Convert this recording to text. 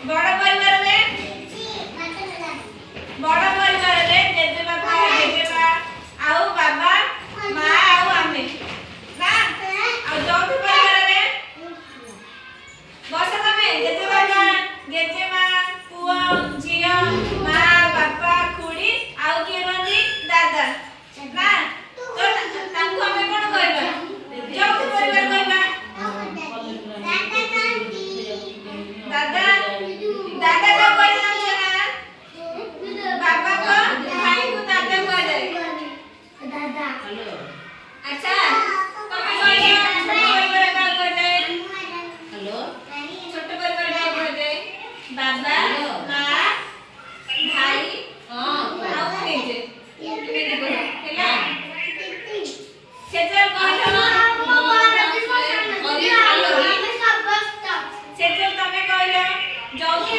बड़ परिवार रे बड़ परिवार रे जेजे बाबा जेजे बा आउ बाबा माँ आउ आमे ना आउ चौथ परिवार रे बस तमे जेजे बाबा जेजे माँ पुआ झियो माँ बापा खुड़ी आउ किए रही दादा ना तो तांको हमें कोन कहबा चौथ परिवार कहबा दादा दादा का कोई नाम है ना बाबा को भाई को दादा को जाए दादा हेलो अच्छा तुम्हें कोई परिवार का को जाए हेलो छोटे परिवार का को जाए बाबा माँ भाई हां आओ नीचे ये देखो हेला सेजल कहलो सेजल तमे कहलो जौथी